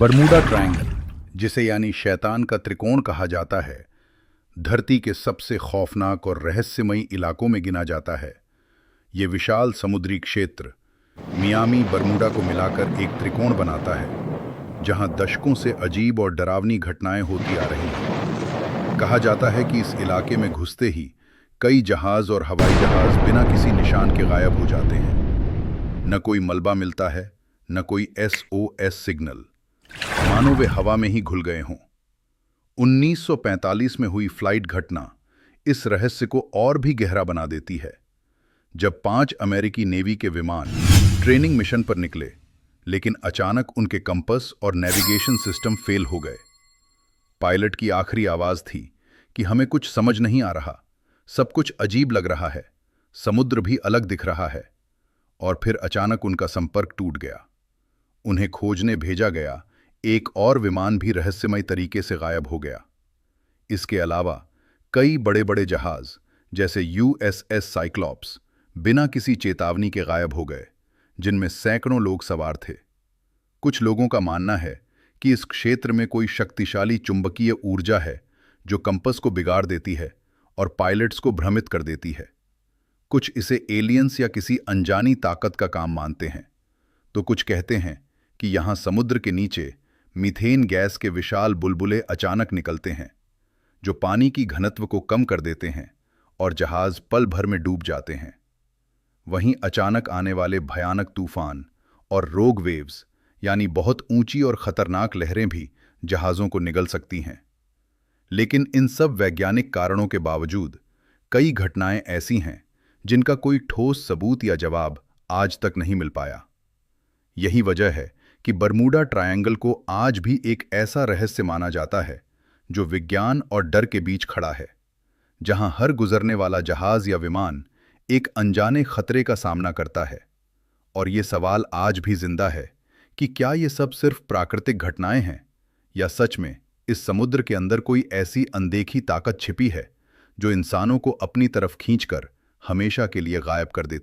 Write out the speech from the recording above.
Bermuda triangle, जिसे यानी शैतान का त्रिकोण कहा जाता है, धरती के सबसे खौफनाक और रहस्यमयी इलाकों में गिना जाता है। ये विशाल समुद्री क्षेत्र मियामी बरमूडा को मिलाकर एक त्रिकोण बनाता है, जहां दशकों से अजीब और डरावनी घटनाएं होती आ रही हैं। कहा जाता है कि इस इलाके में घुसते ही कई जहाज और हवाई जहाज बिना किसी निशान के गायब हो जाते हैं। न कोई मलबा मिलता है, न कोई SOS सिग्नल, मानो वे हवा में ही घुल गए हों। 1945 में हुई फ्लाइट घटना इस रहस्य को और भी गहरा बना देती है, जब 5 अमेरिकी नेवी के विमान ट्रेनिंग मिशन पर निकले, लेकिन अचानक उनके कंपस और नेविगेशन सिस्टम फेल हो गए। पायलट की आखिरी आवाज थी कि हमें कुछ समझ नहीं आ रहा, सब कुछ अजीब लग रहा है, समुद्र भी अलग दिख रहा है। और फिर अचानक उनका संपर्क टूट गया। उन्हें खोजने भेजा गया एक और विमान भी रहस्यमय तरीके से गायब हो गया। इसके अलावा कई बड़े बड़े जहाज जैसे USS साइक्लॉप्स बिना किसी चेतावनी के गायब हो गए, जिनमें सैकड़ों लोग सवार थे। कुछ लोगों का मानना है कि इस क्षेत्र में कोई शक्तिशाली चुंबकीय ऊर्जा है जो कंपस को बिगाड़ देती है और पायलट्स को भ्रमित कर देती है। कुछ इसे एलियंस या किसी अनजानी ताकत का काम मानते हैं, तो कुछ कहते हैं कि यहां समुद्र के नीचे मीथेन गैस के विशाल बुलबुले अचानक निकलते हैं, जो पानी की घनत्व को कम कर देते हैं और जहाज पल भर में डूब जाते हैं। वहीं अचानक आने वाले भयानक तूफान और रोग वेव्स, यानी बहुत ऊंची और खतरनाक लहरें भी जहाज़ों को निगल सकती हैं। लेकिन इन सब वैज्ञानिक कारणों के बावजूद कई घटनाएं ऐसी हैं जिनका कोई ठोस सबूत या जवाब आज तक नहीं मिल पाया। यही वजह है कि बरमूडा ट्रायंगल को आज भी एक ऐसा रहस्य माना जाता है जो विज्ञान और डर के बीच खड़ा है, जहां हर गुजरने वाला जहाज या विमान एक अनजाने खतरे का सामना करता है। और ये सवाल आज भी जिंदा है कि क्या ये सब सिर्फ प्राकृतिक घटनाएं हैं, या सच में इस समुद्र के अंदर कोई ऐसी अनदेखी ताकत छिपी है जो इंसानों को अपनी तरफ खींचकर हमेशा के लिए गायब कर देती है।